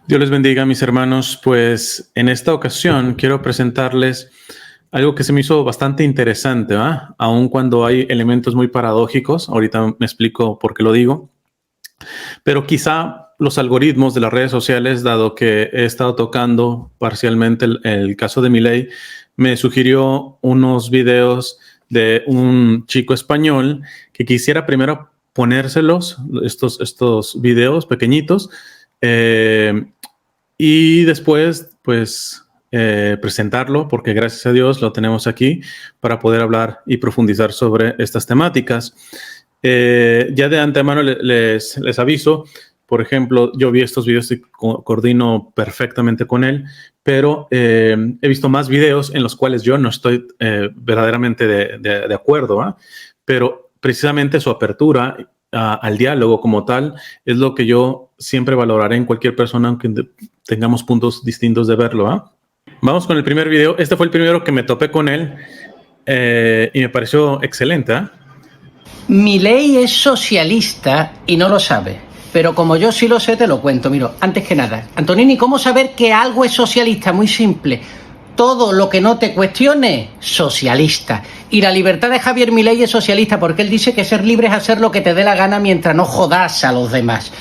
Dios les bendiga, mis hermanos. Pues en esta ocasión quiero presentarles algo que se me hizo bastante interesante, ¿va? Aun cuando hay elementos muy paradójicos. Ahorita me explico por qué lo digo. Pero quizá los algoritmos de las redes sociales, dado que he estado tocando parcialmente el caso de Milei, me sugirió unos videos de un chico español que quisiera primero ponérselos, estos videos pequeñitos, y después, pues, presentarlo, porque gracias a Dios lo tenemos aquí para poder hablar y profundizar sobre estas temáticas. Ya de antemano les aviso, por ejemplo, yo vi estos videos y coordino perfectamente con él, pero he visto más videos en los cuales yo no estoy verdaderamente de acuerdo, ¿eh? Pero precisamente su apertura al diálogo como tal es lo que yo siempre valoraré en cualquier persona, aunque tengamos puntos distintos de verlo, ¿eh? Vamos con el primer video. Este fue el primero que me topé con él y me pareció excelente, ¿eh? Milei es socialista y no lo sabe. Pero como yo sí lo sé, te lo cuento. Mira, antes que nada, Antonini, ¿cómo saber que algo es socialista? Muy simple. Todo lo que no te cuestione, socialista. Y la libertad de Javier Milei es socialista porque él dice que ser libre es hacer lo que te dé la gana mientras no jodas a los demás.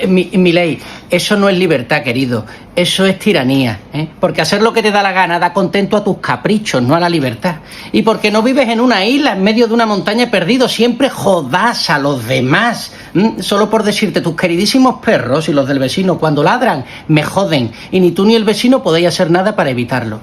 Milei, eso no es libertad, querido. Eso es tiranía, ¿eh? Porque hacer lo que te da la gana da contento a tus caprichos, no a la libertad. Y porque no vives en una isla, en medio de una montaña perdido, siempre jodas a los demás. Solo por decirte, tus queridísimos perros y los del vecino, cuando ladran, me joden. Y ni tú ni el vecino podéis hacer nada para evitarlo.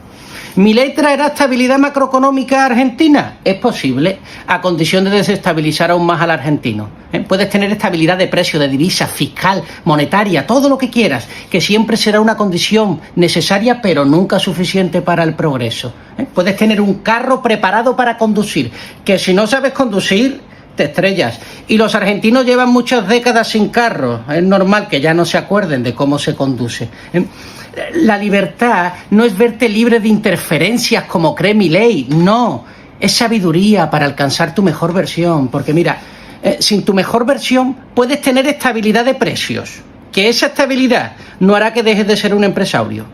¿Milei traerá estabilidad macroeconómica a Argentina? Es posible, a condición de desestabilizar aún más al argentino. Puedes tener estabilidad de precio, de divisa, fiscal, monetaria, todo lo que quieras, que siempre será una condición necesaria pero nunca suficiente para el progreso. Puedes tener un carro preparado para conducir, que si no sabes conducir, te estrellas. Y los argentinos llevan muchas décadas sin carro. Es normal que ya no se acuerden de cómo se conduce. La libertad no es verte libre de interferencias como cree Milei, no. Es sabiduría para alcanzar tu mejor versión. Porque mira, sin tu mejor versión puedes tener estabilidad de precios. Que esa estabilidad no hará que dejes de ser un empresario.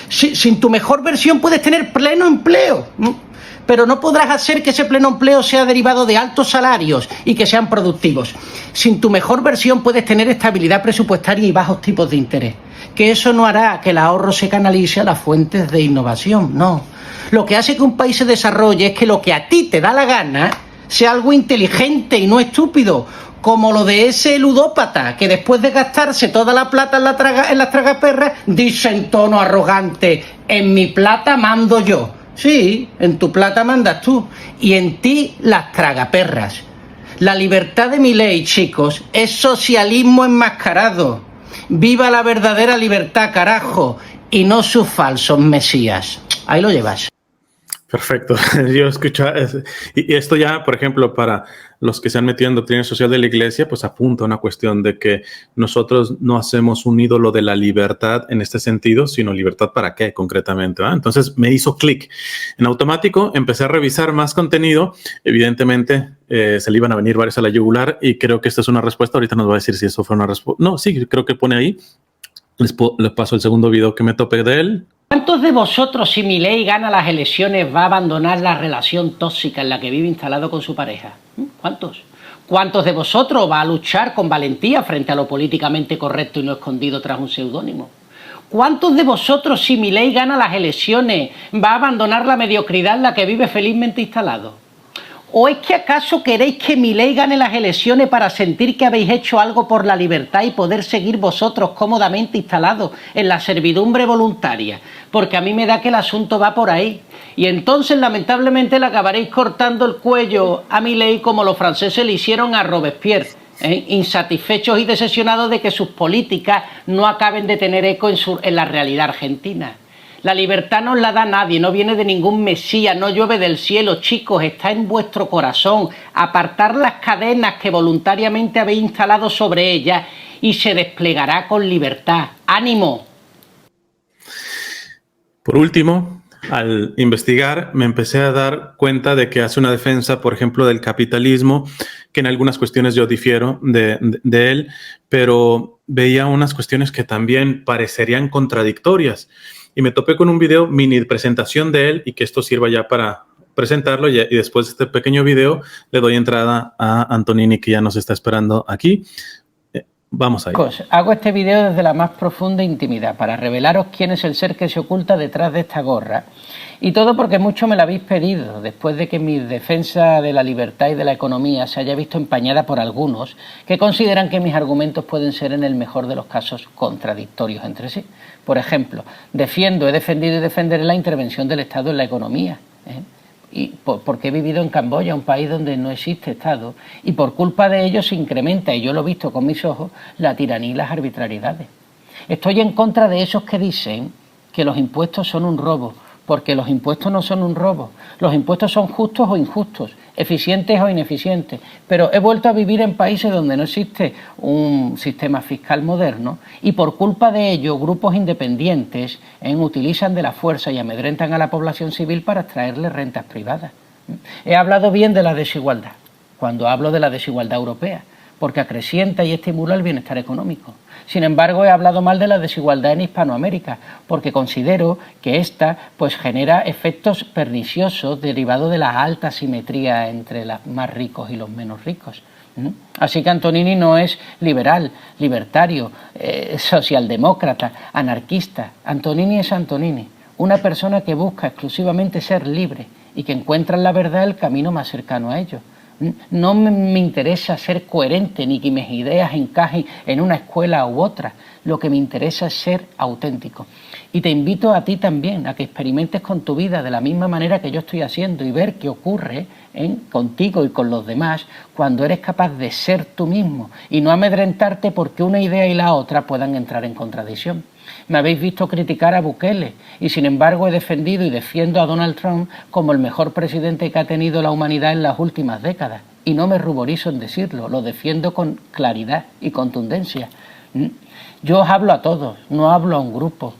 Sin tu mejor versión puedes tener pleno empleo. Pero no podrás hacer que ese pleno empleo sea derivado de altos salarios y que sean productivos. Sin tu mejor versión puedes tener estabilidad presupuestaria y bajos tipos de interés. Que eso no hará que el ahorro se canalice a las fuentes de innovación, no. Lo que hace que un país se desarrolle es que lo que a ti te da la gana sea algo inteligente y no estúpido, como lo de ese ludópata que después de gastarse toda la plata en las tragaperras dice en tono arrogante: en mi plata mando yo. Sí, en tu plata mandas tú y en ti las tragaperras. La libertad de Milei, chicos, es socialismo enmascarado. Viva la verdadera libertad, carajo, y no sus falsos mesías. Ahí lo llevas. Perfecto. Yo escucho, y esto ya, por ejemplo, para los que se han metido en doctrina social de la iglesia, pues apunta a una cuestión de que nosotros no hacemos un ídolo de la libertad en este sentido, sino libertad para qué concretamente, ¿verdad? Entonces me hizo clic. En automático empecé a revisar más contenido. Evidentemente se le iban a venir varios a la yugular y creo que esta es una respuesta. Ahorita nos va a decir si eso fue una respuesta. No, sí, creo que pone ahí. Les paso el segundo video que me topé de él. ¿Cuántos de vosotros, si Milei gana las elecciones, va a abandonar la relación tóxica en la que vive instalado con su pareja? ¿Cuántos? ¿Cuántos de vosotros va a luchar con valentía frente a lo políticamente correcto y no escondido tras un seudónimo? ¿Cuántos de vosotros, si Milei gana las elecciones, va a abandonar la mediocridad en la que vive felizmente instalado? ¿O es que acaso queréis que Milei gane las elecciones para sentir que habéis hecho algo por la libertad y poder seguir vosotros cómodamente instalados en la servidumbre voluntaria? Porque a mí me da que el asunto va por ahí. Y entonces lamentablemente le acabaréis cortando el cuello a Milei como los franceses le hicieron a Robespierre, insatisfechos y decepcionados de que sus políticas no acaben de tener eco en la realidad argentina. La libertad no la da nadie, no viene de ningún mesías, no llueve del cielo, chicos, está en vuestro corazón. Apartar las cadenas que voluntariamente habéis instalado sobre ellas y se desplegará con libertad. ¡Ánimo! Por último, al investigar, me empecé a dar cuenta de que hace una defensa, por ejemplo, del capitalismo que en algunas cuestiones yo difiero de él, pero veía unas cuestiones que también parecerían contradictorias. Y me topé con un video mini presentación de él y que esto sirva ya para presentarlo y después de este pequeño video le doy entrada a Antonini, que ya nos está esperando aquí. Vamos ahí. Hago este video desde la más profunda intimidad para revelaros quién es el ser que se oculta detrás de esta gorra. Y todo porque mucho me lo habéis pedido, después de que mi defensa de la libertad y de la economía se haya visto empañada por algunos que consideran que mis argumentos pueden ser en el mejor de los casos contradictorios entre sí. Por ejemplo, he defendido y defenderé la intervención del Estado en la economía, y porque he vivido en Camboya, un país donde no existe Estado, y por culpa de ello se incrementa, y yo lo he visto con mis ojos, la tiranía y las arbitrariedades. Estoy en contra de esos que dicen que los impuestos son un robo, porque los impuestos no son un robo. Los impuestos son justos o injustos, eficientes o ineficientes. Pero he vuelto a vivir en países donde no existe un sistema fiscal moderno y por culpa de ello grupos independientes utilizan de la fuerza y amedrentan a la población civil para extraerle rentas privadas. He hablado bien de la desigualdad, cuando hablo de la desigualdad europea, porque acrecienta y estimula el bienestar económico. Sin embargo, he hablado mal de la desigualdad en Hispanoamérica, porque considero que esta genera efectos perniciosos derivados de la alta asimetría entre los más ricos y los menos ricos. Así que Antonini no es liberal, libertario, socialdemócrata, anarquista. Antonini es Antonini, una persona que busca exclusivamente ser libre y que encuentra en la verdad el camino más cercano a ello. No me interesa ser coherente ni que mis ideas encajen en una escuela u otra. Lo que me interesa es ser auténtico. Y te invito a ti también a que experimentes con tu vida de la misma manera que yo estoy haciendo y ver qué ocurre contigo y con los demás cuando eres capaz de ser tú mismo y no amedrentarte porque una idea y la otra puedan entrar en contradicción. Me habéis visto criticar a Bukele y sin embargo he defendido y defiendo a Donald Trump como el mejor presidente que ha tenido la humanidad en las últimas décadas. Y no me ruborizo en decirlo, lo defiendo con claridad y contundencia. Yo os hablo a todos, no hablo a un grupo.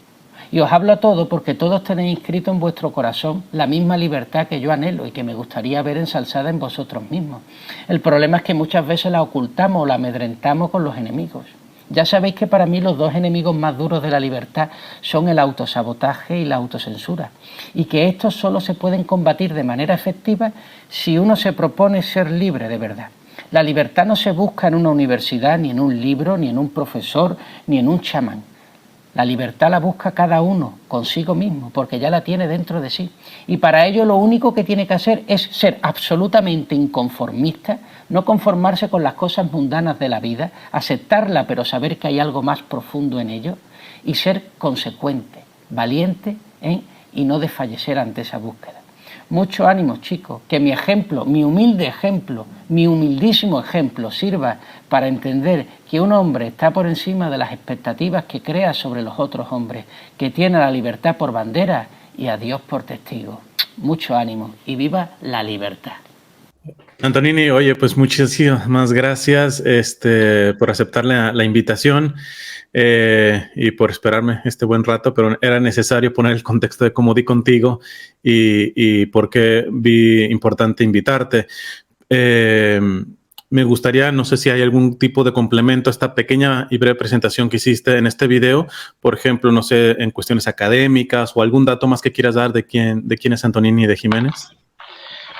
Y os hablo a todos porque todos tenéis inscrito en vuestro corazón la misma libertad que yo anhelo y que me gustaría ver ensalzada en vosotros mismos. El problema es que muchas veces la ocultamos o la amedrentamos con los enemigos. Ya sabéis que para mí los dos enemigos más duros de la libertad son el autosabotaje y la autocensura, y que estos solo se pueden combatir de manera efectiva si uno se propone ser libre de verdad. La libertad no se busca en una universidad, ni en un libro, ni en un profesor, ni en un chamán. La libertad la busca cada uno consigo mismo, porque ya la tiene dentro de sí. Y para ello lo único que tiene que hacer es ser absolutamente inconformista, no conformarse con las cosas mundanas de la vida, aceptarla pero saber que hay algo más profundo en ello, y ser consecuente, valiente y no desfallecer ante esa búsqueda. Mucho ánimo, chicos, que mi ejemplo, mi humilde ejemplo, mi humildísimo ejemplo sirva para entender que un hombre está por encima de las expectativas que crea sobre los otros hombres, que tiene la libertad por bandera y a Dios por testigo. Mucho ánimo y viva la libertad. Antonini, oye, pues muchísimas gracias por aceptar la invitación y por esperarme este buen rato, pero era necesario poner el contexto de cómo di contigo y por qué vi importante invitarte. Me gustaría, no sé si hay algún tipo de complemento a esta pequeña y breve presentación que hiciste en este video, por ejemplo, no sé, en cuestiones académicas o algún dato más que quieras dar de quién es Antonini de Jiménez.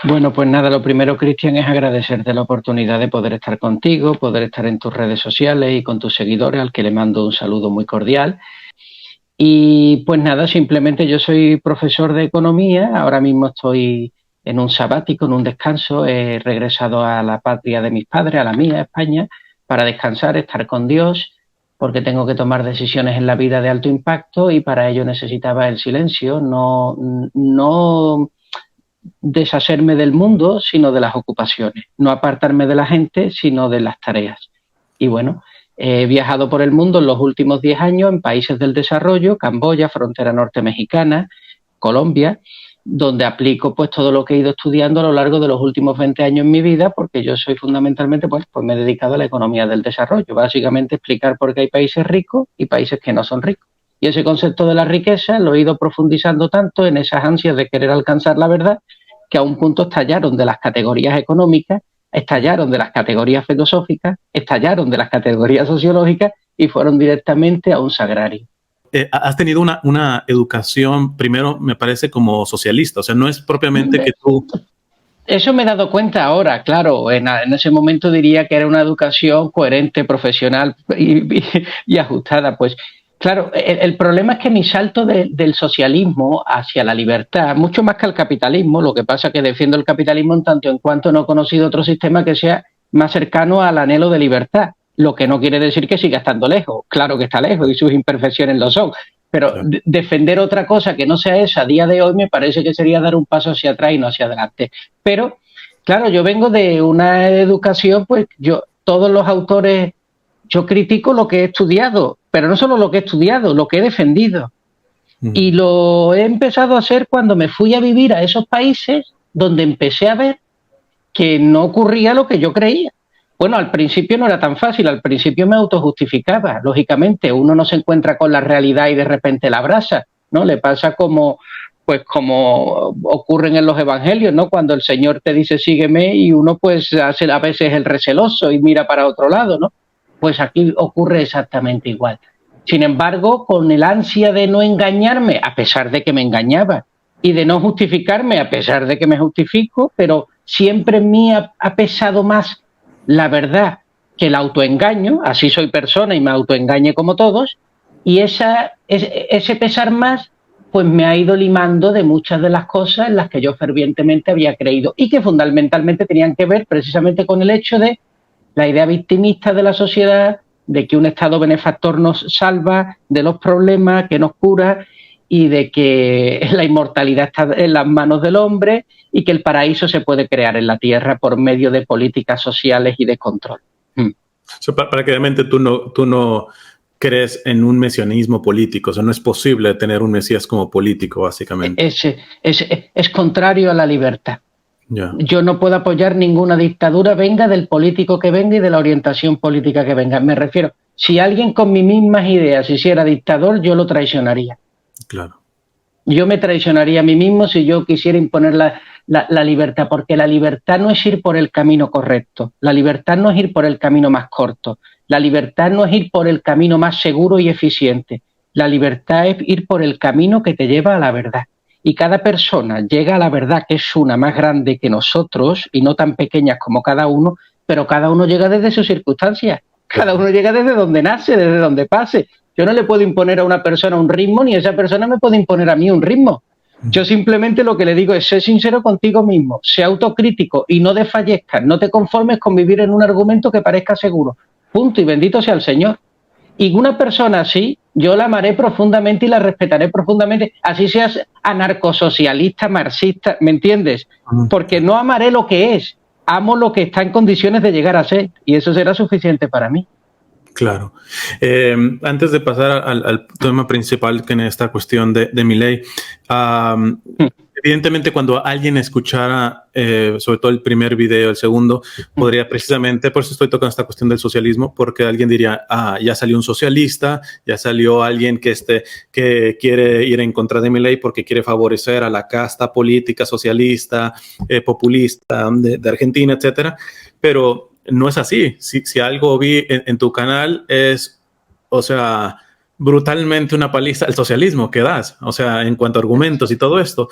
Bueno, pues nada, lo primero, Cristian, es agradecerte la oportunidad de poder estar contigo, poder estar en tus redes sociales y con tus seguidores, al que le mando un saludo muy cordial. Y pues nada, simplemente yo soy profesor de economía, ahora mismo estoy en un sabático, en un descanso, he regresado a la patria de mis padres, a la mía, España, para descansar, estar con Dios, porque tengo que tomar decisiones en la vida de alto impacto y para ello necesitaba el silencio, no deshacerme del mundo, sino de las ocupaciones, no apartarme de la gente, sino de las tareas. Y bueno, he viajado por el mundo en los últimos 10 años en países del desarrollo, Camboya, frontera norte mexicana, Colombia, donde aplico pues todo lo que he ido estudiando a lo largo de los últimos 20 años en mi vida, porque yo soy fundamentalmente, pues me he dedicado a la economía del desarrollo, básicamente explicar por qué hay países ricos y países que no son ricos. Y ese concepto de la riqueza lo he ido profundizando tanto en esas ansias de querer alcanzar la verdad, que a un punto estallaron de las categorías económicas estallaron de las categorías filosóficas, estallaron de las categorías sociológicas y fueron directamente a un sagrario. Has tenido una educación, primero, me parece, como socialista, o sea, no es propiamente que tú... Eso me he dado cuenta ahora, claro, en ese momento diría que era una educación coherente, profesional y ajustada. Pues claro, el problema es que mi salto del socialismo hacia la libertad, mucho más que al capitalismo, lo que pasa es que defiendo el capitalismo en tanto en cuanto no he conocido otro sistema que sea más cercano al anhelo de libertad, lo que no quiere decir que siga estando lejos, claro que está lejos y sus imperfecciones lo son. Pero claro, defender otra cosa que no sea esa a día de hoy me parece que sería dar un paso hacia atrás y no hacia adelante. Pero, claro, yo vengo de una educación, pues todos los autores, yo critico lo que he estudiado, pero no solo lo que he estudiado, lo que he defendido. Y lo he empezado a hacer cuando me fui a vivir a esos países donde empecé a ver que no ocurría lo que yo creía. Bueno, al principio no era tan fácil, al principio me autojustificaba. Lógicamente, uno no se encuentra con la realidad y de repente la abraza, ¿no? Le pasa como ocurren en los evangelios, ¿no? Cuando el Señor te dice sígueme y uno pues hace a veces el receloso y mira para otro lado, ¿no? Pues aquí ocurre exactamente igual. Sin embargo, con el ansia de no engañarme, a pesar de que me engañaba, y de no justificarme, a pesar de que me justifico, pero siempre en mí ha pesado más la verdad que el autoengaño, así soy persona y me autoengañe como todos, y ese pesar más pues me ha ido limando de muchas de las cosas en las que yo fervientemente había creído y que fundamentalmente tenían que ver precisamente con el hecho de la idea victimista de la sociedad, de que un Estado benefactor nos salva de los problemas, que nos cura y de que la inmortalidad está en las manos del hombre y que el paraíso se puede crear en la tierra por medio de políticas sociales y de control. So, prácticamente tú no crees en un mesianismo político, o sea, no es posible tener un Mesías como político, básicamente. Es contrario a la libertad. Yeah. Yo no puedo apoyar ninguna dictadura, venga del político que venga y de la orientación política que venga. Me refiero, si alguien con mis mismas ideas hiciera dictador, yo lo traicionaría. Claro. Yo me traicionaría a mí mismo si yo quisiera imponer la libertad, porque la libertad no es ir por el camino correcto, la libertad no es ir por el camino más corto, la libertad no es ir por el camino más seguro y eficiente, la libertad es ir por el camino que te lleva a la verdad. Y cada persona llega a la verdad, que es una más grande que nosotros y no tan pequeñas como cada uno, pero cada uno llega desde sus circunstancias, cada uno llega desde donde nace, desde donde pase. Yo no le puedo imponer a una persona un ritmo, ni esa persona me puede imponer a mí un ritmo. Yo simplemente lo que le digo es ser sincero contigo mismo, sé autocrítico y no desfallezcas, no te conformes con vivir en un argumento que parezca seguro. Punto, y bendito sea el Señor. Y una persona así, yo la amaré profundamente y la respetaré profundamente, así seas anarcosocialista, marxista, ¿me entiendes? Porque no amaré lo que es, amo lo que está en condiciones de llegar a ser, y eso será suficiente para mí. Claro. Antes de pasar al tema principal, que en esta cuestión de Milei, evidentemente cuando alguien escuchara, sobre todo el primer video, el segundo, podría precisamente, por eso estoy tocando esta cuestión del socialismo, porque alguien diría, ya salió un socialista, ya salió alguien que quiere ir en contra de Milei porque quiere favorecer a la casta política socialista, populista de Argentina, etcétera, pero no es así. Si algo vi en tu canal es, o sea, brutalmente una paliza al socialismo que das, o sea, en cuanto a argumentos y todo esto.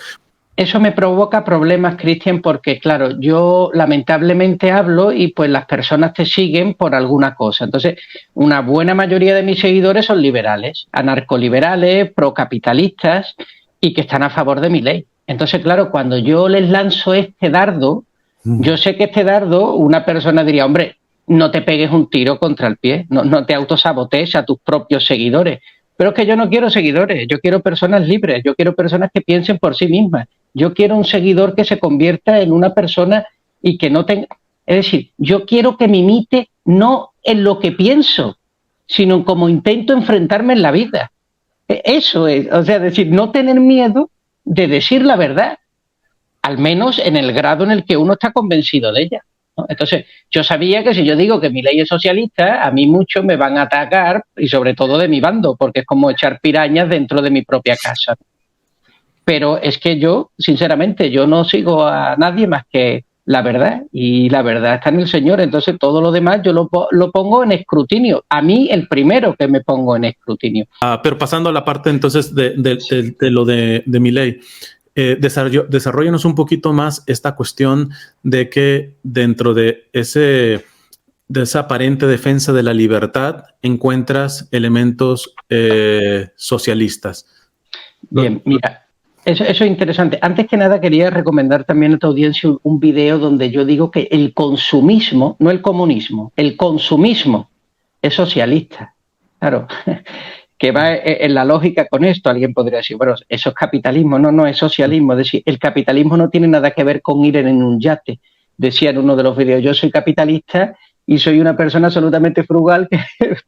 Eso me provoca problemas, Cristian, porque, claro, yo lamentablemente hablo y pues las personas te siguen por alguna cosa. Entonces, una buena mayoría de mis seguidores son liberales, anarcoliberales, procapitalistas y que están a favor de Milei. Entonces, claro, cuando yo les lanzo este dardo, yo sé que este dardo, una persona diría, hombre, no te pegues un tiro contra el pie, no te autosabotees a tus propios seguidores. Pero es que yo no quiero seguidores, yo quiero personas libres, yo quiero personas que piensen por sí mismas. Yo quiero un seguidor que se convierta en una persona y que no tenga... Es decir, yo quiero que me imite no en lo que pienso, sino como intento enfrentarme en la vida. Eso es, o sea, decir, no tener miedo de decir la verdad, al menos en el grado en el que uno está convencido de ella, ¿no? Entonces, yo sabía que si yo digo que Milei es socialista, a mí muchos me van a atacar, y sobre todo de mi bando, porque es como echar pirañas dentro de mi propia casa. Pero es que yo, sinceramente, yo no sigo a nadie más que la verdad, y la verdad está en el Señor. Entonces todo lo demás yo lo pongo en escrutinio. A mí el primero que me pongo en escrutinio. Pero pasando a la parte entonces de lo de Milei, desarrollanos un poquito más esta cuestión de que dentro de esa aparente defensa de la libertad encuentras elementos socialistas. Bien, mira, eso es interesante. Antes que nada quería recomendar también a tu audiencia un video donde yo digo que el consumismo, no el comunismo, el consumismo es socialista. Claro, que va en la lógica con esto. Alguien podría decir, bueno, eso es capitalismo. No es socialismo. Es decir, el capitalismo no tiene nada que ver con ir en un yate. Decía en uno de los videos, yo soy capitalista y soy una persona absolutamente frugal,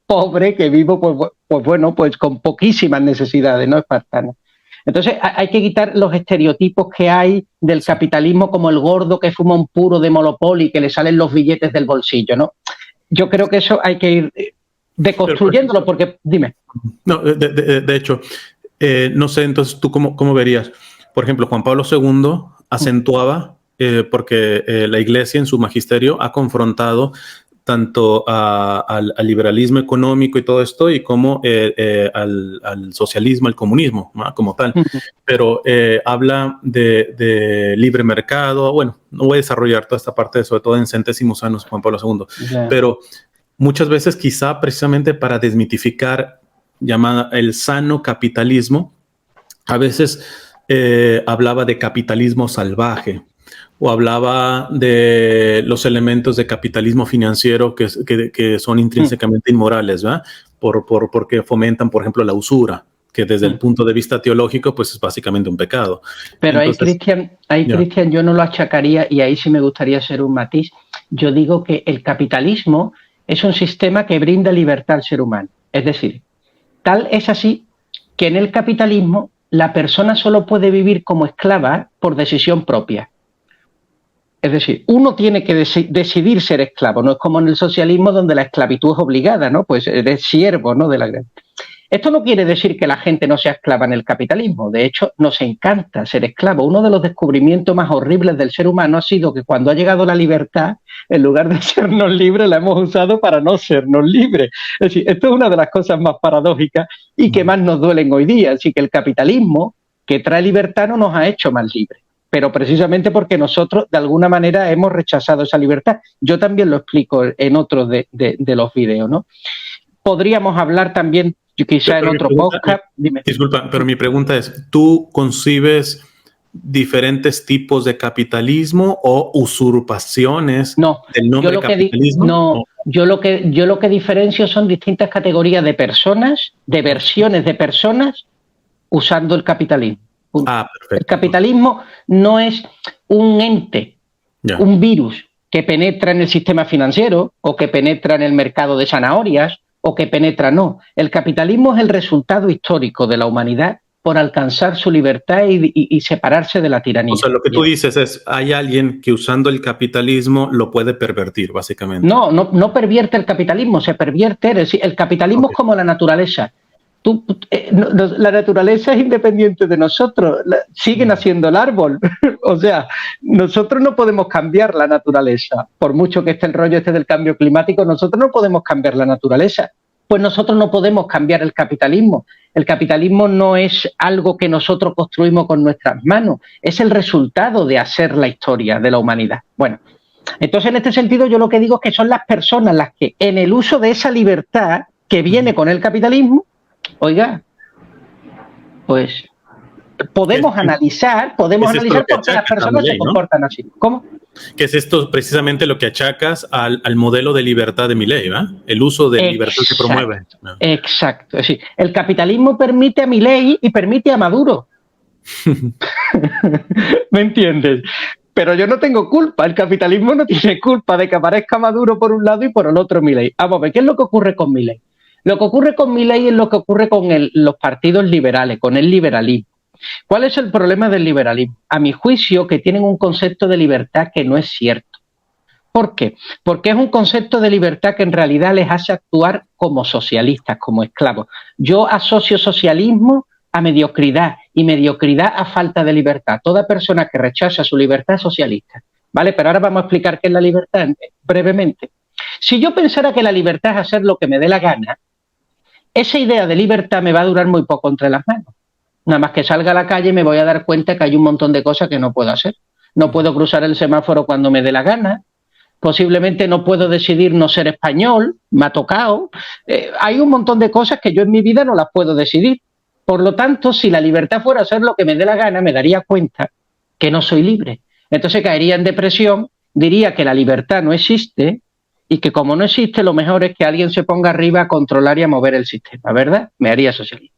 pobre, que vivo pues con poquísimas necesidades, no espartano. Entonces hay que quitar los estereotipos que hay del capitalismo como el gordo que fuma un puro de Monopoly y que le salen los billetes del bolsillo, ¿no? Yo creo que eso hay que ir deconstruyéndolo, porque, dime. No, de hecho, no sé, entonces tú cómo verías. Por ejemplo, Juan Pablo II acentuaba, porque la Iglesia en su magisterio ha confrontado tanto al liberalismo económico y todo esto, y como al socialismo, al comunismo, ¿no? Como tal. Pero habla de libre mercado. Bueno, no voy a desarrollar toda esta parte, sobre todo en centésimos años, Juan Pablo II. Yeah. Pero muchas veces, quizá precisamente para desmitificar llamada el sano capitalismo, a veces hablaba de capitalismo salvaje, o hablaba de los elementos de capitalismo financiero que son intrínsecamente inmorales, ¿verdad? Porque fomentan, por ejemplo, la usura, que desde el punto de vista teológico, pues es básicamente un pecado. Pero entonces, Cristian, yo no lo achacaría, y ahí sí me gustaría hacer un matiz. Yo digo que el capitalismo es un sistema que brinda libertad al ser humano. Es decir, tal es así que en el capitalismo la persona solo puede vivir como esclava por decisión propia. Es decir, uno tiene que decidir ser esclavo, no es como en el socialismo donde la esclavitud es obligada, ¿no? Pues eres siervo, ¿no? Esto no quiere decir que la gente no sea esclava en el capitalismo. De hecho, nos encanta ser esclavo. Uno de los descubrimientos más horribles del ser humano ha sido que cuando ha llegado la libertad, en lugar de sernos libres, la hemos usado para no sernos libres. Es decir, esto es una de las cosas más paradójicas y que más nos duelen hoy día. Así que el capitalismo que trae libertad no nos ha hecho más libres, pero precisamente porque nosotros de alguna manera hemos rechazado esa libertad. Yo también lo explico en otros de los videos, ¿no? Podríamos hablar también, quizá en otro podcast. Dime. Disculpa, pero mi pregunta es, ¿tú concibes diferentes tipos de capitalismo o usurpaciones del nombre capitalismo? Yo lo que diferencio son distintas categorías de personas, de versiones de personas usando el capitalismo. Perfecto. El capitalismo no es un ente, un virus que penetra en el sistema financiero o que penetra en el mercado de zanahorias o que penetra, no. El capitalismo es el resultado histórico de la humanidad por alcanzar su libertad y separarse de la tiranía. O sea, lo que tú dices es, hay alguien que usando el capitalismo lo puede pervertir, básicamente. No pervierte el capitalismo, se pervierte. Es decir, el capitalismo es como la naturaleza. La naturaleza es independiente de nosotros, sigue naciendo el árbol. O sea, nosotros no podemos cambiar la naturaleza. Por mucho que esté el rollo del cambio climático, nosotros no podemos cambiar la naturaleza. Pues nosotros no podemos cambiar el capitalismo. El capitalismo no es algo que nosotros construimos con nuestras manos, es el resultado de hacer la historia de la humanidad. Bueno, entonces en este sentido yo lo que digo es que son las personas las que en el uso de esa libertad que viene con el capitalismo, oiga, pues podemos analizar por qué las personas se comportan así. ¿Cómo? Que es esto precisamente lo que achacas al modelo de libertad de Milei, ¿verdad? El uso de libertad que promueve. Exacto. Es decir, el capitalismo permite a Milei y permite a Maduro. ¿Me entiendes? Pero yo no tengo culpa. El capitalismo no tiene culpa de que aparezca Maduro por un lado y por el otro Milei. Vamos a ver, ¿qué es lo que ocurre con Milei? Lo que ocurre con Milei es lo que ocurre con los partidos liberales, con el liberalismo. ¿Cuál es el problema del liberalismo? A mi juicio, que tienen un concepto de libertad que no es cierto. ¿Por qué? Porque es un concepto de libertad que en realidad les hace actuar como socialistas, como esclavos. Yo asocio socialismo a mediocridad y mediocridad a falta de libertad. Toda persona que rechaza su libertad es socialista. ¿vale? Pero ahora vamos a explicar qué es la libertad brevemente. Si yo pensara que la libertad es hacer lo que me dé la gana, esa idea de libertad me va a durar muy poco entre las manos. Nada más que salga a la calle me voy a dar cuenta que hay un montón de cosas que no puedo hacer. No puedo cruzar el semáforo cuando me dé la gana. Posiblemente no puedo decidir no ser español, me ha tocado. Hay un montón de cosas que yo en mi vida no las puedo decidir. Por lo tanto, si la libertad fuera hacer lo que me dé la gana, me daría cuenta que no soy libre. Entonces caería en depresión, diría que la libertad no existe y que como no existe, lo mejor es que alguien se ponga arriba a controlar y a mover el sistema, ¿verdad? Me haría socialista.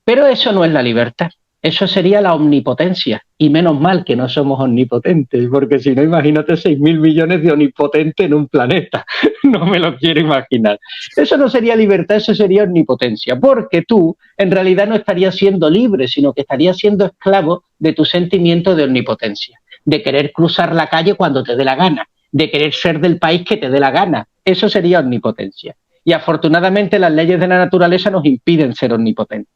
Pero eso no es la libertad. Eso sería la omnipotencia. Y menos mal que no somos omnipotentes, porque si no, imagínate 6.000 millones de omnipotentes en un planeta. No me lo quiero imaginar. Eso no sería libertad, eso sería omnipotencia. Porque tú, en realidad, no estarías siendo libre, sino que estarías siendo esclavo de tu sentimiento de omnipotencia. De querer cruzar la calle cuando te dé la gana. De querer ser del país que te dé la gana. Eso sería omnipotencia. Y afortunadamente las leyes de la naturaleza nos impiden ser omnipotentes.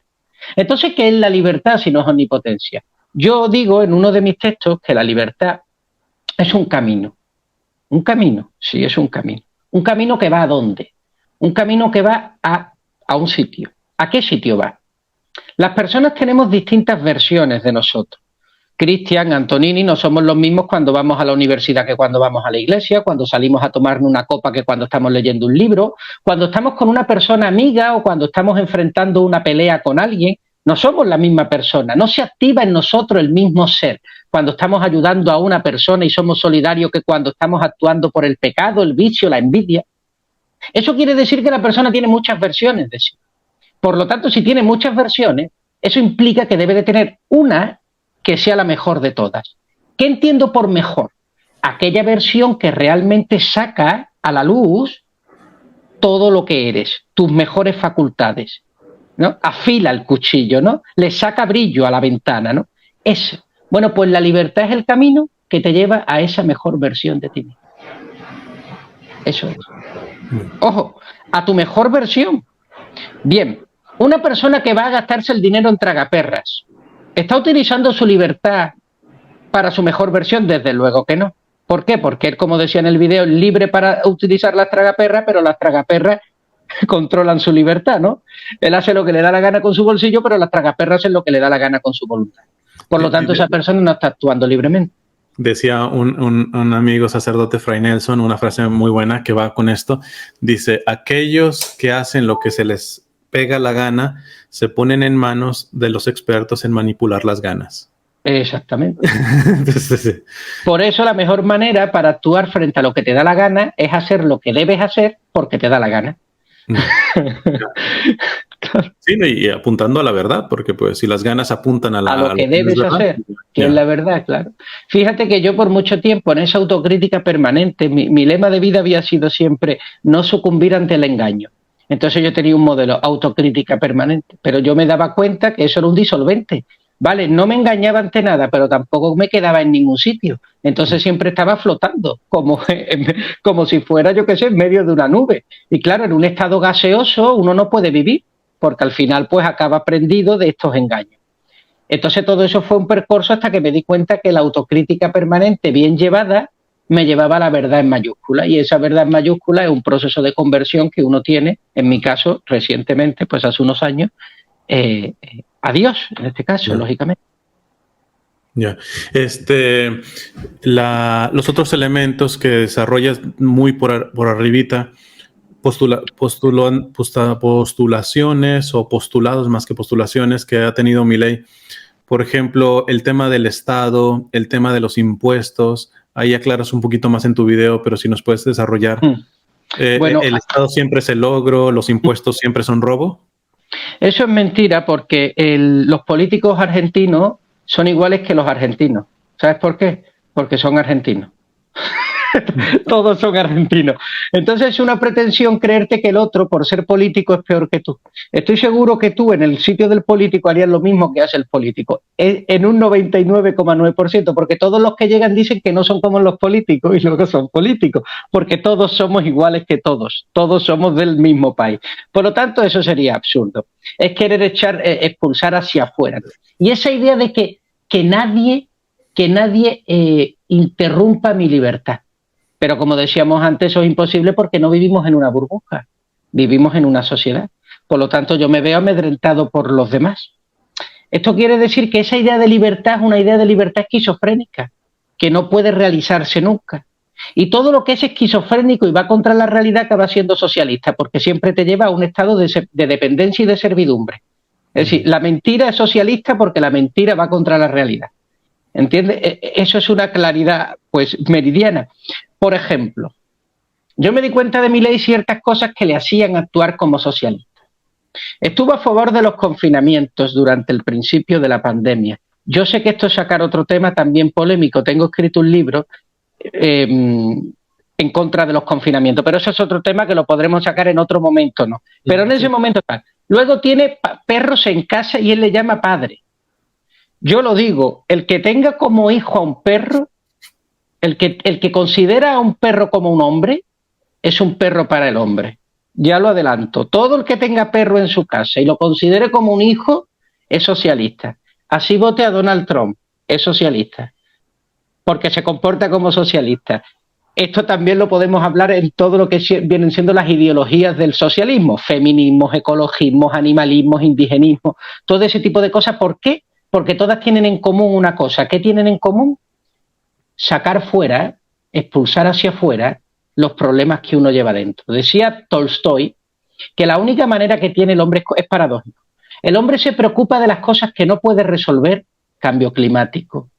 Entonces, ¿qué es la libertad si no es omnipotencia? Yo digo en uno de mis textos que la libertad es un camino. Un camino, sí, es un camino. ¿Un camino que va a dónde? Un camino que va a un sitio. ¿A qué sitio va? Las personas tenemos distintas versiones de nosotros. Cristian, Antonini, no somos los mismos cuando vamos a la universidad que cuando vamos a la iglesia, cuando salimos a tomarnos una copa que cuando estamos leyendo un libro, cuando estamos con una persona amiga o cuando estamos enfrentando una pelea con alguien. No somos la misma persona, no se activa en nosotros el mismo ser cuando estamos ayudando a una persona y somos solidarios que cuando estamos actuando por el pecado, el vicio, la envidia. Eso quiere decir que la persona tiene muchas versiones de sí. Por lo tanto, si tiene muchas versiones, eso implica que debe de tener una que sea la mejor de todas. ¿Qué entiendo por mejor? Aquella versión que realmente saca a la luz todo lo que eres, tus mejores facultades, ¿no? Afila el cuchillo, ¿no? Le saca brillo a la ventana, ¿no? Eso. Bueno, pues la libertad es el camino que te lleva a esa mejor versión de ti mismo. Eso es. Ojo, a tu mejor versión. Bien, una persona que va a gastarse el dinero en tragaperras, ¿está utilizando su libertad para su mejor versión? Desde luego que no. ¿Por qué? Porque él, como decía en el video, es libre para utilizar las tragaperras, pero las tragaperras controlan su libertad, ¿no? Él hace lo que le da la gana con su bolsillo, pero las tragaperras hacen lo que le da la gana con su voluntad. Por lo tanto, esa persona no está actuando libremente. Decía un amigo sacerdote, Fray Nelson, una frase muy buena que va con esto. Dice, aquellos que hacen lo que se les pega la gana se ponen en manos de los expertos en manipular las ganas. Exactamente. Entonces, sí. Por eso la mejor manera para actuar frente a lo que te da la gana es hacer lo que debes hacer porque te da la gana. Sí, y apuntando a la verdad, porque pues si las ganas apuntan a lo que debes hacer, que es la verdad, claro. Fíjate que yo por mucho tiempo en esa autocrítica permanente, mi lema de vida había sido siempre no sucumbir ante el engaño. Entonces yo tenía un modelo autocrítica permanente, pero yo me daba cuenta que eso era un disolvente. Vale, no me engañaba ante nada, pero tampoco me quedaba en ningún sitio. Entonces siempre estaba flotando, como si fuera, yo qué sé, en medio de una nube. Y claro, en un estado gaseoso uno no puede vivir, porque al final pues acaba prendido de estos engaños. Entonces todo eso fue un percurso hasta que me di cuenta que la autocrítica permanente bien llevada me llevaba a la verdad en mayúscula, y esa verdad en mayúscula es un proceso de conversión que uno tiene, en mi caso, recientemente, pues hace unos años, a Dios, en este caso, lógicamente. Ya. Los otros elementos que desarrollas muy por arribita, postulaciones o postulados más que postulaciones que ha tenido Milei. Por ejemplo, el tema del Estado, el tema de los impuestos. Ahí aclaras un poquito más en tu video, pero si nos puedes desarrollar. Bueno, ¿el Estado siempre es el logro? ¿Los impuestos siempre son robo? Eso es mentira, porque los políticos argentinos son iguales que los argentinos. ¿Sabes por qué? Porque son argentinos. Todos son argentinos. Entonces es una pretensión creerte que el otro, por ser político, es peor que tú. Estoy seguro que tú en el sitio del político harías lo mismo que hace el político, en un 99,9%, porque todos los que llegan dicen que no son como los políticos y luego son políticos, porque todos somos iguales que todos somos del mismo país. Por lo tanto, eso sería absurdo. Es querer expulsar hacia afuera. Y esa idea de que nadie interrumpa mi libertad. Pero como decíamos antes, eso es imposible porque no vivimos en una burbuja, vivimos en una sociedad. Por lo tanto, yo me veo amedrentado por los demás. Esto quiere decir que esa idea de libertad es una idea de libertad esquizofrénica, que no puede realizarse nunca. Y todo lo que es esquizofrénico y va contra la realidad acaba siendo socialista, porque siempre te lleva a un estado de dependencia y de servidumbre. Es decir, la mentira es socialista porque la mentira va contra la realidad. ¿Entiendes? Eso es una claridad, pues, meridiana. Por ejemplo, yo me di cuenta de Milei ciertas cosas que le hacían actuar como socialista. Estuvo a favor de los confinamientos durante el principio de la pandemia. Yo sé que esto es sacar otro tema también polémico. Tengo escrito un libro en contra de los confinamientos, pero eso es otro tema que lo podremos sacar en otro momento, ¿no? Pero en ese momento está. Luego tiene perros en casa y él le llama padre. Yo lo digo, el que tenga como hijo a un perro, el que considera a un perro como un hombre, es un perro para el hombre. Ya lo adelanto. Todo el que tenga perro en su casa y lo considere como un hijo, es socialista. Así vote a Donald Trump, es socialista, porque se comporta como socialista. Esto también lo podemos hablar en todo lo que vienen siendo las ideologías del socialismo, feminismos, ecologismos, animalismos, indigenismo, todo ese tipo de cosas. ¿Por qué? Porque todas tienen en común una cosa. ¿Qué tienen en común? Sacar fuera, expulsar hacia afuera los problemas que uno lleva dentro. Decía Tolstoy que la única manera que tiene el hombre es paradójico. El hombre se preocupa de las cosas que no puede resolver, cambio climático,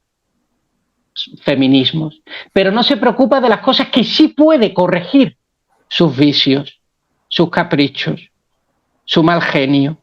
feminismos, pero no se preocupa de las cosas que sí puede corregir, sus vicios, sus caprichos, su mal genio,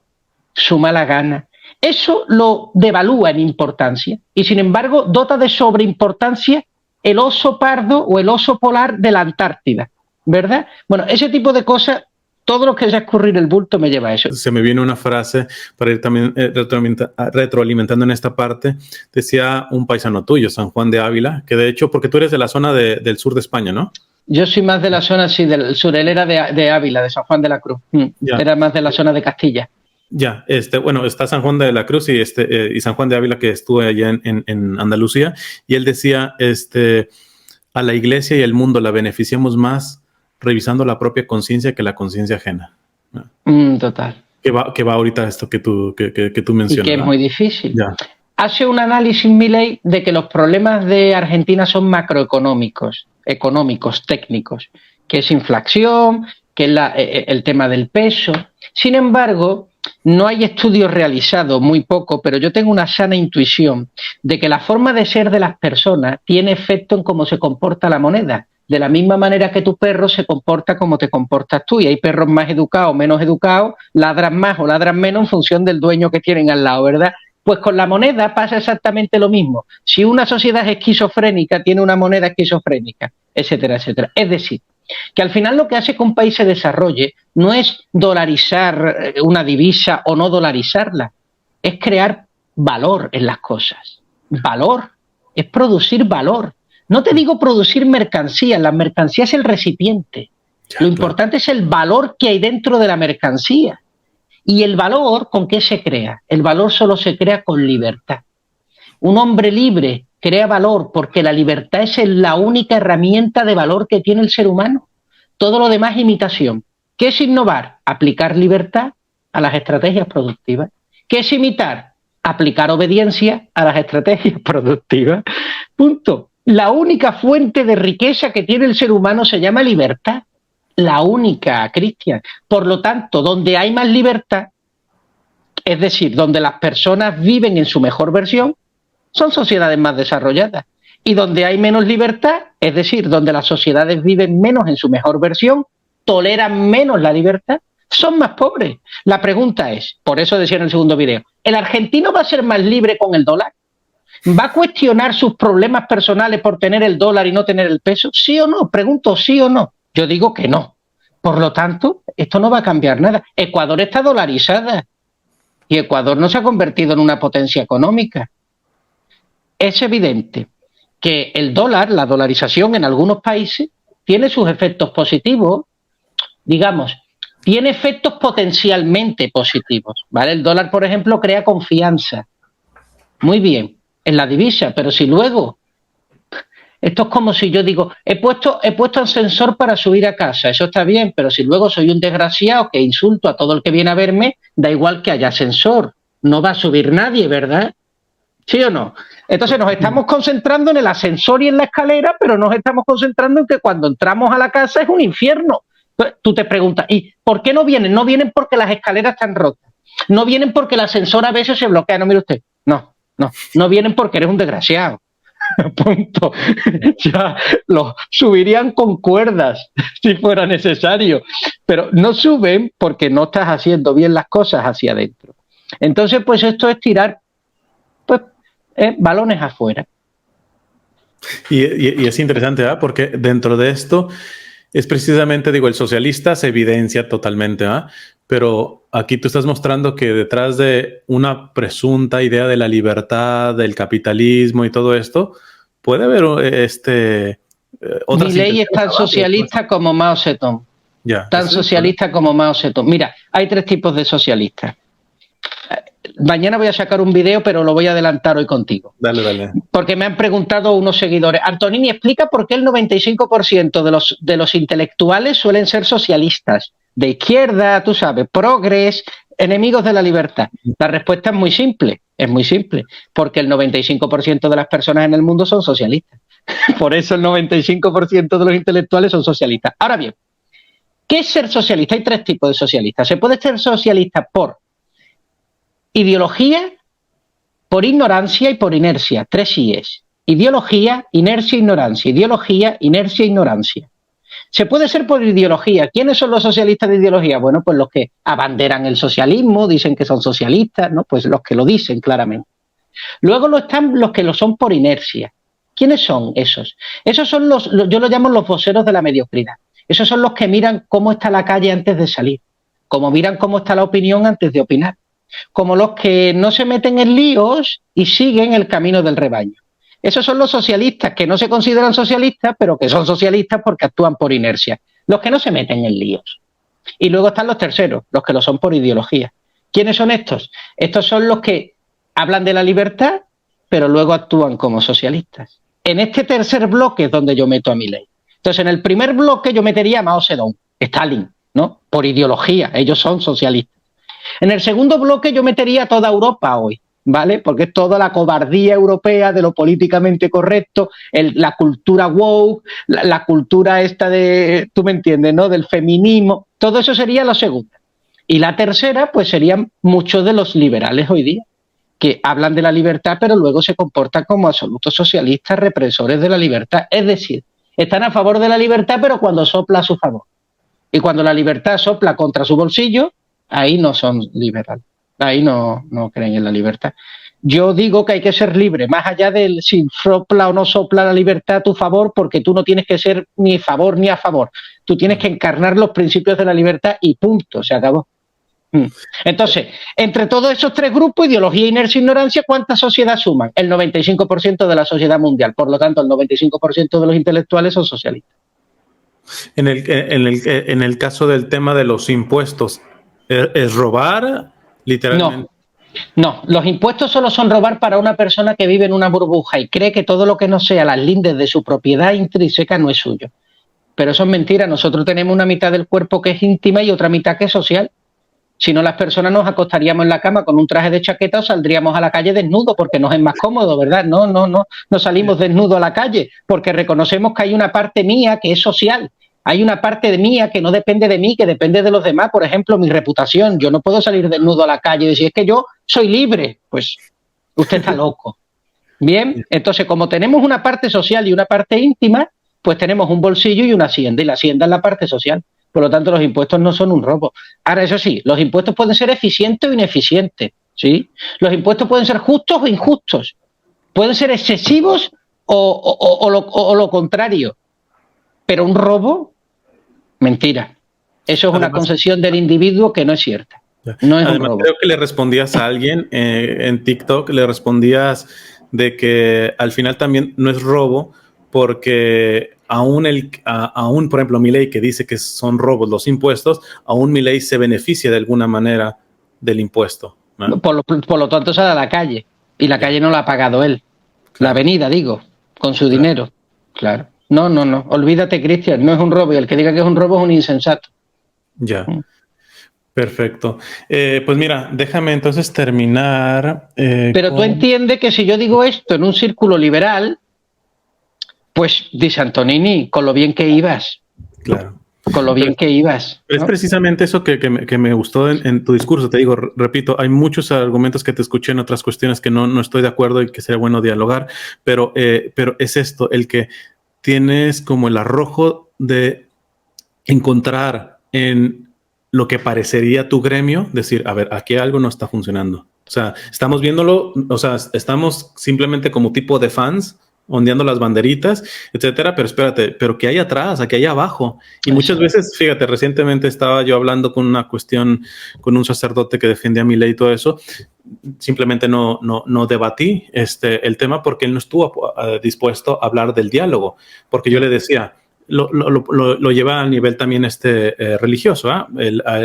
su mala gana. Eso lo devalúa en importancia y sin embargo dota de sobreimportancia el oso pardo o el oso polar de la Antártida, ¿verdad? Bueno, ese tipo de cosas, todo lo que haya escurrir el bulto me lleva a eso. Se me viene una frase para ir también retroalimentando en esta parte. Decía un paisano tuyo, San Juan de Ávila, que de hecho, porque tú eres de la zona del sur de España, ¿no? Yo soy más de la zona, sí, del sur. Él era de Ávila, de San Juan de la Cruz. Era más de la zona de Castilla. Ya, bueno, está San Juan de la Cruz y San Juan de Ávila, que estuve allá en Andalucía, y él decía, a la iglesia y el mundo la beneficiamos más revisando la propia conciencia que la conciencia ajena. Total. Que va ahorita esto que tú mencionas. Y que es muy difícil. Ya. Hace un análisis Milei de que los problemas de Argentina son macroeconómicos, económicos, técnicos, que es inflación, que es el tema del peso. Sin embargo, no hay estudios realizados, muy poco, pero yo tengo una sana intuición de que la forma de ser de las personas tiene efecto en cómo se comporta la moneda. De la misma manera que tu perro se comporta como te comportas tú, y hay perros más educados, menos educados, ladran más o ladran menos en función del dueño que tienen al lado, ¿verdad? Pues con la moneda pasa exactamente lo mismo. Si una sociedad es esquizofrénica, tiene una moneda esquizofrénica, etcétera, etcétera. Es decir, que al final lo que hace que un país se desarrolle no es dolarizar una divisa o no dolarizarla, es crear valor en las cosas. Valor, es producir valor. No te digo producir mercancía, la mercancía es el recipiente. Lo importante es el valor que hay dentro de la mercancía. Y el valor, ¿con qué se crea? El valor solo se crea con libertad. Un hombre libre crea valor porque la libertad es la única herramienta de valor que tiene el ser humano. Todo lo demás es imitación. ¿Qué es innovar? Aplicar libertad a las estrategias productivas. ¿Qué es imitar? Aplicar obediencia a las estrategias productivas. Punto. La única fuente de riqueza que tiene el ser humano se llama libertad. La única, Cristian. Por lo tanto, donde hay más libertad, es decir, donde las personas viven en su mejor versión, son sociedades más desarrolladas. Y donde hay menos libertad, es decir, donde las sociedades viven menos en su mejor versión, toleran menos la libertad, son más pobres. La pregunta es, por eso decía en el segundo video, ¿el argentino va a ser más libre con el dólar? ¿Va a cuestionar sus problemas personales por tener el dólar y no tener el peso? ¿Sí o no? Pregunto, ¿sí o no? Yo digo que no. Por lo tanto, esto no va a cambiar nada. Ecuador está dolarizada y Ecuador no se ha convertido en una potencia económica. Es evidente que el dólar, la dolarización en algunos países, tiene sus efectos positivos, digamos, tiene efectos potencialmente positivos, ¿vale? El dólar, por ejemplo, crea confianza. Muy bien, en la divisa, pero si luego Esto es como si yo digo, he puesto ascensor para subir a casa, eso está bien, pero si luego soy un desgraciado que insulto a todo el que viene a verme, da igual que haya ascensor, no va a subir nadie, ¿verdad? ¿Sí o no? Entonces nos estamos concentrando en el ascensor y en la escalera, pero nos estamos concentrando en que cuando entramos a la casa es un infierno. Entonces, tú te preguntas, ¿y por qué no vienen? No vienen porque las escaleras están rotas, no vienen porque el ascensor a veces se bloquea, no, mire usted, no vienen porque eres un desgraciado. Punto. Ya los subirían con cuerdas si fuera necesario, pero no suben porque no estás haciendo bien las cosas hacia adentro. Entonces, pues esto es tirar pues balones afuera. Y es interesante, ¿verdad? Porque dentro de esto es precisamente, digo, el socialista se evidencia totalmente, ¿verdad? Pero aquí tú estás mostrando que detrás de una presunta idea de la libertad, del capitalismo y todo esto, puede haber otras Milei es tan socialista como Mao Zedong. Ya, tan socialista como Mao Zedong. Mira, hay 3 tipos de socialistas. Mañana voy a sacar un video, pero lo voy a adelantar hoy contigo. Dale. Porque me han preguntado unos seguidores, Antonini, explica por qué el 95% de los intelectuales suelen ser socialistas, de izquierda, tú sabes, progres, enemigos de la libertad. La respuesta es muy simple, porque el 95% de las personas en el mundo son socialistas. Por eso el 95% de los intelectuales son socialistas. Ahora bien, ¿qué es ser socialista? Hay 3 tipos de socialistas. Se puede ser socialista por ideología, por ignorancia y por inercia. 3 IES. Ideología, inercia, ignorancia. Ideología, inercia, ignorancia. Se puede ser por ideología. ¿Quiénes son los socialistas de ideología? Bueno, pues los que abanderan el socialismo, dicen que son socialistas, ¿no? Pues los que lo dicen claramente. Luego están los que lo son por inercia. ¿Quiénes son esos? Esos son yo los llamo los voceros de la mediocridad. Esos son los que miran cómo está la calle antes de salir, como miran cómo está la opinión antes de opinar, como los que no se meten en líos y siguen el camino del rebaño. Esos son los socialistas que no se consideran socialistas, pero que son socialistas porque actúan por inercia. Los que no se meten en líos. Y luego están los terceros, los que lo son por ideología. ¿Quiénes son estos? Estos son los que hablan de la libertad, pero luego actúan como socialistas. En este tercer bloque es donde yo meto a Milei. Entonces, en el primer bloque yo metería a Mao Zedong, Stalin, ¿no? Por ideología, ellos son socialistas. En el segundo bloque yo metería a toda Europa hoy, ¿vale? Porque es toda la cobardía europea de lo políticamente correcto, la cultura woke, la cultura esta de, tú me entiendes, ¿no? Del feminismo, todo eso sería la segunda. Y la tercera, pues serían muchos de los liberales hoy día, que hablan de la libertad, pero luego se comportan como absolutos socialistas, represores de la libertad. Es decir, están a favor de la libertad, pero cuando sopla a su favor. Y cuando la libertad sopla contra su bolsillo, ahí no son liberales. Ahí no creen en la libertad. Yo digo que hay que ser libre, más allá del si sopla o no sopla la libertad a tu favor, porque tú no tienes que ser ni a favor ni a favor. Tú tienes que encarnar los principios de la libertad y punto, se acabó. Entonces, entre todos esos 3 grupos, ideología, inercia e ignorancia, ¿cuánta sociedad suman? El 95% de la sociedad mundial. Por lo tanto, el 95% de los intelectuales son socialistas. En el caso del tema de los impuestos, ¿es robar literalmente? No, los impuestos solo son robar para una persona que vive en una burbuja y cree que todo lo que no sea las lindes de su propiedad intrínseca no es suyo. Pero eso es mentira. Nosotros tenemos una mitad del cuerpo que es íntima y otra mitad que es social. Si no, las personas nos acostaríamos en la cama con un traje de chaqueta o saldríamos a la calle desnudo porque nos es más cómodo, ¿verdad? No salimos desnudo a la calle porque reconocemos que hay una parte mía que es social. Hay una parte de mía que no depende de mí, que depende de los demás. Por ejemplo, mi reputación. Yo no puedo salir desnudo a la calle y decir, es que yo soy libre. Pues usted está loco. Bien, entonces como tenemos una parte social y una parte íntima, pues tenemos un bolsillo y una hacienda. Y la hacienda es la parte social. Por lo tanto, los impuestos no son un robo. Ahora, eso sí, los impuestos pueden ser eficientes o ineficientes, ¿sí? Los impuestos pueden ser justos o injustos. Pueden ser excesivos o lo contrario. Pero un robo, mentira. Eso es una concesión del individuo que no es cierta. No es un robo. Creo que le respondías a alguien en TikTok, le respondías de que al final también no es robo porque aún por ejemplo, Milei, que dice que son robos los impuestos, aún Milei se beneficia de alguna manera del impuesto, ¿no? Por lo tanto, sale a la calle. Y la calle no la ha pagado él. Claro. La avenida, digo, con su dinero. claro. No, olvídate, Cristian, no es un robo, y el que diga que es un robo es un insensato. Ya, perfecto. Pues mira, déjame entonces terminar. Pero tú entiendes que si yo digo esto en un círculo liberal, pues dice Antonini, con lo bien que ibas. Claro. Con lo bien que ibas, ¿no? Es precisamente eso que me gustó en tu discurso. Te digo, repito, hay muchos argumentos que te escuché en otras cuestiones que no estoy de acuerdo y que sería bueno dialogar, pero es esto, el que tienes como el arrojo de encontrar en lo que parecería tu gremio, decir, a ver, aquí algo no está funcionando. O sea, estamos viéndolo, o sea, estamos simplemente como tipo de fans, ondeando las banderitas, etcétera, pero espérate, pero ¿qué hay atrás? ¿Qué hay abajo? Y muchas veces, fíjate, recientemente estaba yo hablando con una cuestión, con un sacerdote que defendía mi ley y todo eso, simplemente no debatí el tema porque él no estuvo dispuesto a hablar del diálogo, porque yo le decía, lo lleva a nivel también religioso, ¿eh?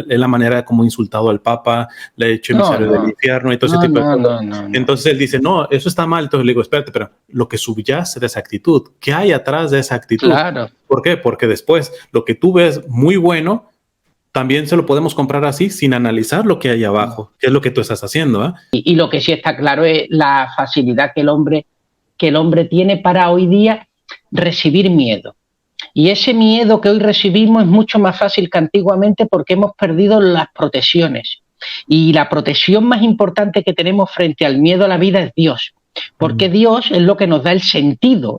La manera como insultado al Papa, le ha hecho emisario del infierno y todo ese tipo de cosas. Entonces él dice, no, eso está mal. Entonces le digo, espérate, pero lo que subyace de esa actitud, ¿qué hay atrás de esa actitud? Claro. ¿Por qué? Porque después lo que tú ves muy bueno, también se lo podemos comprar así sin analizar lo que hay abajo, que es lo que tú estás haciendo, ¿eh? Y lo que sí está claro es la facilidad que el hombre tiene para hoy día recibir miedo. Y ese miedo que hoy recibimos es mucho más fácil que antiguamente porque hemos perdido las protecciones. Y la protección más importante que tenemos frente al miedo a la vida es Dios. Porque Dios es lo que nos da el sentido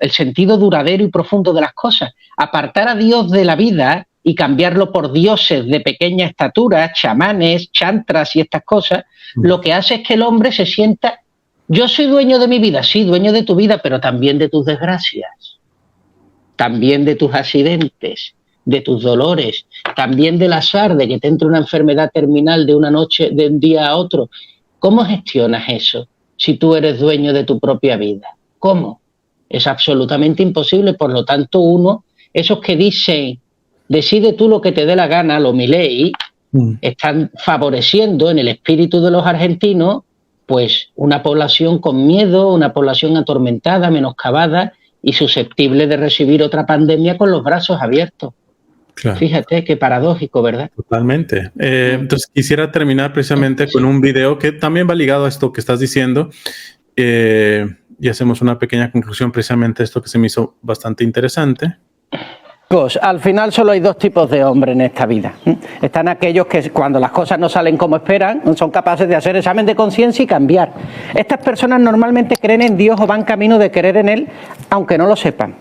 duradero y profundo de las cosas. Apartar a Dios de la vida y cambiarlo por dioses de pequeña estatura, chamanes, chantras y estas cosas, lo que hace es que el hombre se sienta, yo soy dueño de mi vida, sí, dueño de tu vida, pero también de tus desgracias. También de tus accidentes, de tus dolores, también del azar de que te entre una enfermedad terminal de una noche, de un día a otro. ¿Cómo gestionas eso si tú eres dueño de tu propia vida? ¿Cómo? Es absolutamente imposible. Por lo tanto, esos que dicen, decide tú lo que te dé la gana, lo Milei, están favoreciendo en el espíritu de los argentinos, pues una población con miedo, una población atormentada, menoscabada, y susceptible de recibir otra pandemia con los brazos abiertos. Claro. Fíjate qué paradójico, ¿verdad? Totalmente. Entonces quisiera terminar precisamente con un video que también va ligado a esto que estás diciendo y hacemos una pequeña conclusión precisamente de esto que se me hizo bastante interesante. Pues al final solo hay dos tipos de hombres en esta vida. Están aquellos que cuando las cosas no salen como esperan, son capaces de hacer examen de conciencia y cambiar. Estas personas normalmente creen en Dios o van camino de creer en Él, aunque no lo sepan.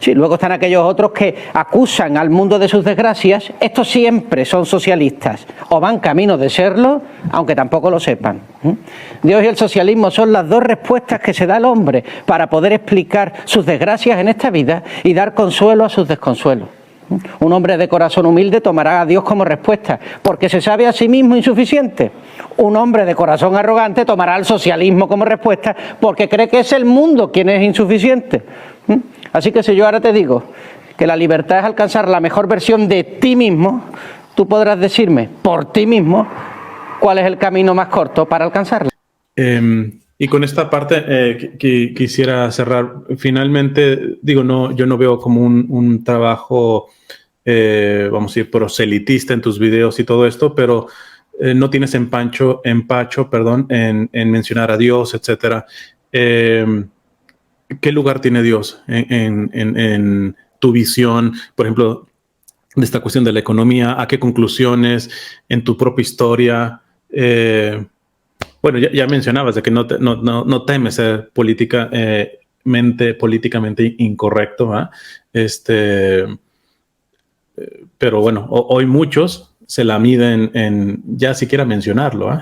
Sí, luego están aquellos otros que acusan al mundo de sus desgracias. Estos siempre son socialistas o van camino de serlo, aunque tampoco lo sepan. Dios y el socialismo son las dos respuestas que se da al hombre para poder explicar sus desgracias en esta vida y dar consuelo a sus desconsuelos. Un hombre de corazón humilde tomará a Dios como respuesta, porque se sabe a sí mismo insuficiente. Un hombre de corazón arrogante tomará al socialismo como respuesta, porque cree que es el mundo quien es insuficiente. Así que si yo ahora te digo que la libertad es alcanzar la mejor versión de ti mismo, tú podrás decirme por ti mismo cuál es el camino más corto para alcanzarla. Y con esta parte quisiera cerrar. Finalmente, digo, yo no veo como un trabajo, vamos a decir, proselitista en tus videos y todo esto, pero no tienes empacho, en mencionar a Dios, etcétera. ¿Qué lugar tiene Dios en tu visión, por ejemplo, de esta cuestión de la economía? ¿A qué conclusiones en tu propia historia? Bueno, ya mencionabas de que no temes ser políticamente incorrecto, ¿eh? Pero bueno, hoy muchos se la miden en ya siquiera mencionarlo, ¿eh?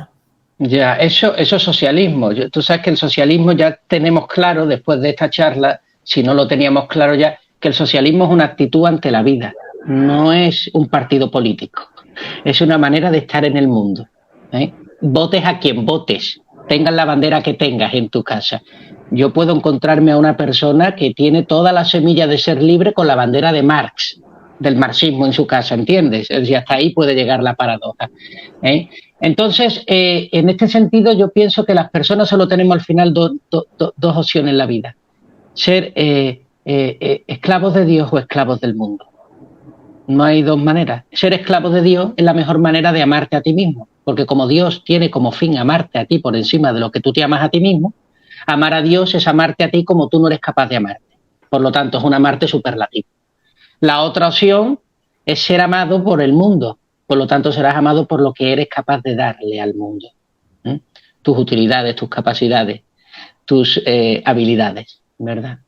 Ya, eso es socialismo. Tú sabes que el socialismo ya tenemos claro, después de esta charla, si no lo teníamos claro ya, que el socialismo es una actitud ante la vida, no es un partido político, es una manera de estar en el mundo, ¿eh? Votes a quien votes, tengas la bandera que tengas en tu casa. Yo puedo encontrarme a una persona que tiene toda la semilla de ser libre con la bandera de Marx, del marxismo en su casa, ¿entiendes? Y hasta ahí puede llegar la paradoja, ¿eh? Entonces, en este sentido, yo pienso que las personas solo tenemos al final dos opciones en la vida. Ser esclavos de Dios o esclavos del mundo. No hay dos maneras. Ser esclavo de Dios es la mejor manera de amarte a ti mismo, porque como Dios tiene como fin amarte a ti por encima de lo que tú te amas a ti mismo, amar a Dios es amarte a ti como tú no eres capaz de amarte. Por lo tanto, es un amarte superlativo. La otra opción es ser amado por el mundo. Por lo tanto, serás amado por lo que eres capaz de darle al mundo. Tus utilidades, tus capacidades, tus habilidades, ¿verdad?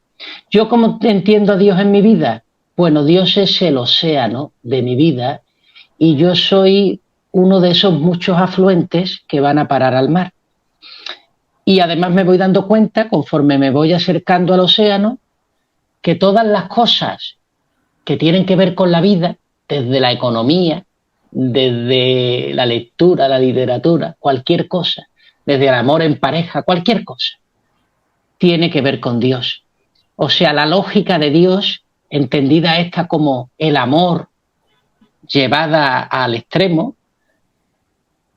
Yo, ¿cómo entiendo a Dios en mi vida? Bueno, Dios es el océano de mi vida y yo soy uno de esos muchos afluentes que van a parar al mar. Y además me voy dando cuenta, conforme me voy acercando al océano, que todas las cosas que tienen que ver con la vida, desde la economía, desde la lectura, la literatura, cualquier cosa, desde el amor en pareja, cualquier cosa, tiene que ver con Dios. O sea, la lógica de Dios, entendida esta como el amor llevada al extremo,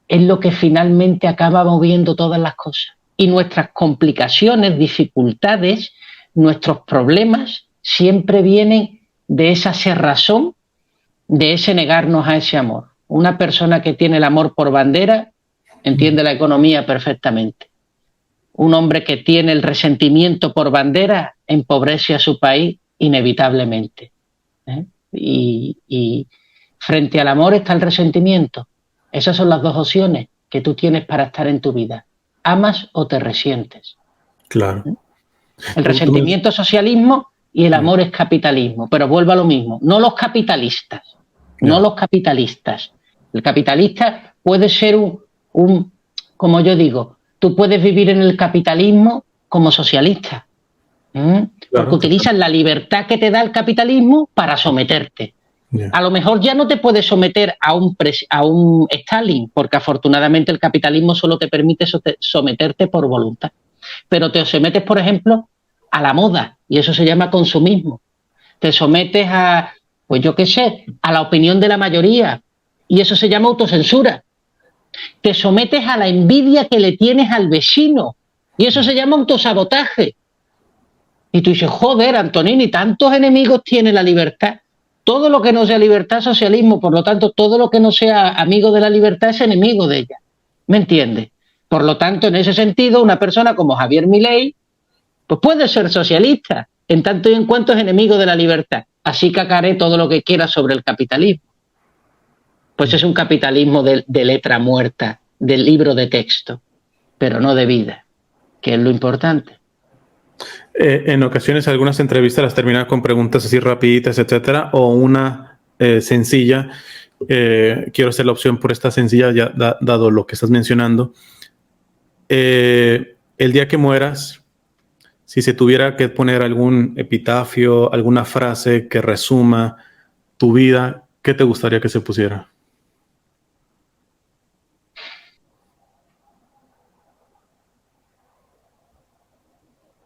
es lo que finalmente acaba moviendo todas las cosas. Y nuestras complicaciones, dificultades, nuestros problemas siempre vienen de esa cerrazón, de ese negarnos a ese amor. Una persona que tiene el amor por bandera entiende la economía perfectamente. Un hombre que tiene el resentimiento por bandera empobrece a su país inevitablemente. Y frente al amor está el resentimiento. Esas son las dos opciones que tú tienes para estar en tu vida. ¿Amas o te resientes? Claro. El resentimiento es socialismo y el amor es capitalismo. Pero vuelvo a lo mismo. No los capitalistas. No los capitalistas. El capitalista puede ser como yo digo, tú puedes vivir en el capitalismo como socialista. Porque utilizas la libertad que te da el capitalismo para someterte. A lo mejor ya no te puedes someter a un Stalin, porque afortunadamente el capitalismo solo te permite someterte por voluntad. Pero te sometes, por ejemplo, a la moda, y eso se llama consumismo. Te sometes a, pues yo qué sé, a la opinión de la mayoría, y eso se llama autocensura. Te sometes a la envidia que le tienes al vecino, y eso se llama autosabotaje. Y tú dices, joder, Antonini, tantos enemigos tiene la libertad. Todo lo que no sea libertad es socialismo, por lo tanto, todo lo que no sea amigo de la libertad es enemigo de ella. ¿Me entiendes? Por lo tanto, en ese sentido, una persona como Javier Milei, pues puede ser socialista, en tanto y en cuanto es enemigo de la libertad. Así cacaré todo lo que quiera sobre el capitalismo. Pues es un capitalismo de letra muerta, del libro de texto, pero no de vida, que es lo importante. En ocasiones algunas entrevistas las terminan con preguntas así rapiditas, etcétera, o una sencilla. Quiero hacer la opción por esta sencilla, ya dado lo que estás mencionando. El día que mueras, si se tuviera que poner algún epitafio, alguna frase que resuma tu vida, ¿qué te gustaría que se pusiera?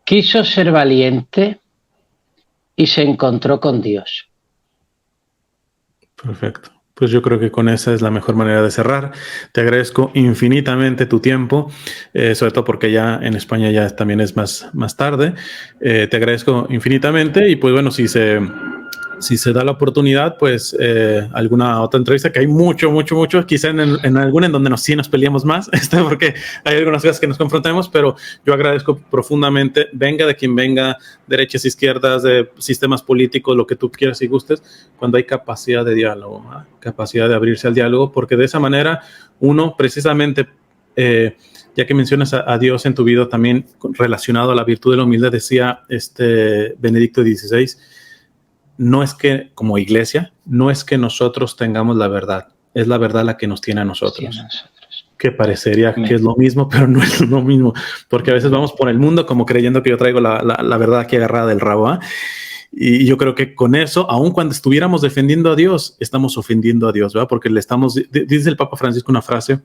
Quiso ser valiente y se encontró con Dios. Perfecto. Pues yo creo que con esa es la mejor manera de cerrar. Te agradezco infinitamente tu tiempo, sobre todo porque ya en España ya también es más tarde. Te agradezco infinitamente y pues bueno, si se da la oportunidad, pues alguna otra entrevista, que hay mucho, quizá en alguna en donde sí nos peleamos más, porque hay algunas cosas que nos confrontamos, pero yo agradezco profundamente, venga de quien venga, derechas, izquierdas, de sistemas políticos, lo que tú quieras y gustes, cuando hay capacidad de diálogo, capacidad de abrirse al diálogo, porque de esa manera uno precisamente, ya que mencionas a Dios en tu vida, también relacionado a la virtud de la humildad, decía Benedicto XVI, no es que como iglesia, no es que nosotros tengamos la verdad, es la verdad la que nos tiene a nosotros. Sí, que parecería que es lo mismo, pero no es lo mismo, porque a veces vamos por el mundo como creyendo que yo traigo la verdad aquí agarrada del rabo, y yo creo que con eso, aun cuando estuviéramos defendiendo a Dios, estamos ofendiendo a Dios, ¿verdad? Porque dice el Papa Francisco una frase,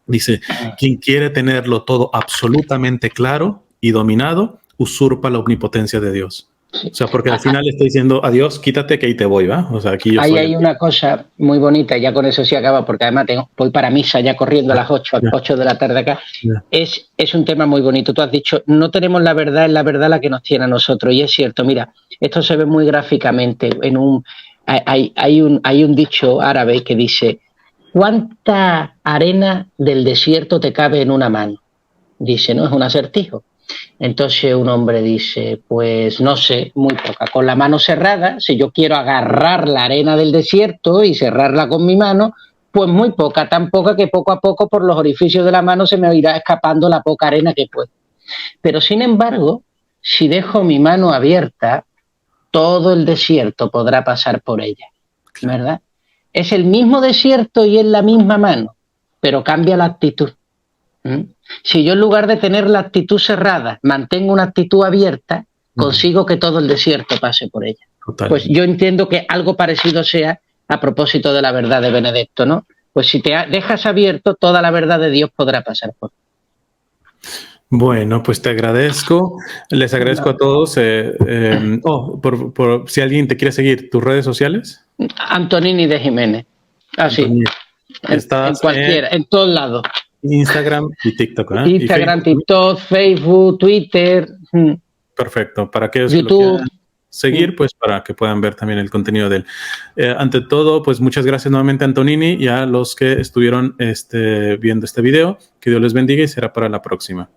dice, quien quiere tenerlo todo absolutamente claro y dominado, usurpa la omnipotencia de Dios. Sí. O sea, porque al final le estoy diciendo, adiós, quítate que ahí te voy, ¿va? O sea, aquí yo Ahí soy hay una cosa muy bonita, y ya con eso sí acaba, porque además voy para misa ya corriendo a las 8, Ya, 8 de la tarde acá. ya. Es un tema muy bonito. Tú has dicho, no tenemos la verdad, es la verdad la que nos tiene a nosotros. Y es cierto, mira, esto se ve muy gráficamente. Hay un dicho árabe que dice, ¿cuánta arena del desierto te cabe en una mano? Dice, no, es un acertijo. Entonces un hombre dice, pues no sé, muy poca. Con la mano cerrada, si yo quiero agarrar la arena del desierto y cerrarla con mi mano, pues muy poca, tan poca que poco a poco por los orificios de la mano se me irá escapando la poca arena que puedo. Pero sin embargo, si dejo mi mano abierta, todo el desierto podrá pasar por ella, ¿verdad? Es el mismo desierto y es la misma mano, pero cambia la actitud. ¿Mm? Si yo en lugar de tener la actitud cerrada, mantengo una actitud abierta, consigo que todo el desierto pase por ella. Pues Totalmente. yo entiendo que algo parecido sea a propósito de la verdad de Benedetto, ¿no? Pues si te dejas abierto, toda la verdad de Dios podrá pasar por. Bueno, pues te agradezco. Les agradezco a todos. Si alguien te quiere seguir, tus redes sociales. Antonini de Jiménez. Así, Antonio, en estás en cualquiera, en todos lados. Instagram y TikTok, ¿eh? Y Instagram, Facebook. TikTok, Facebook, Twitter, Perfecto. Para aquellos que lo YouTube. quieran seguir, pues para que puedan ver también el contenido de él. Ante todo, pues muchas gracias nuevamente, Antonini, y a los que estuvieron viendo este video. Que Dios les bendiga y será para la próxima.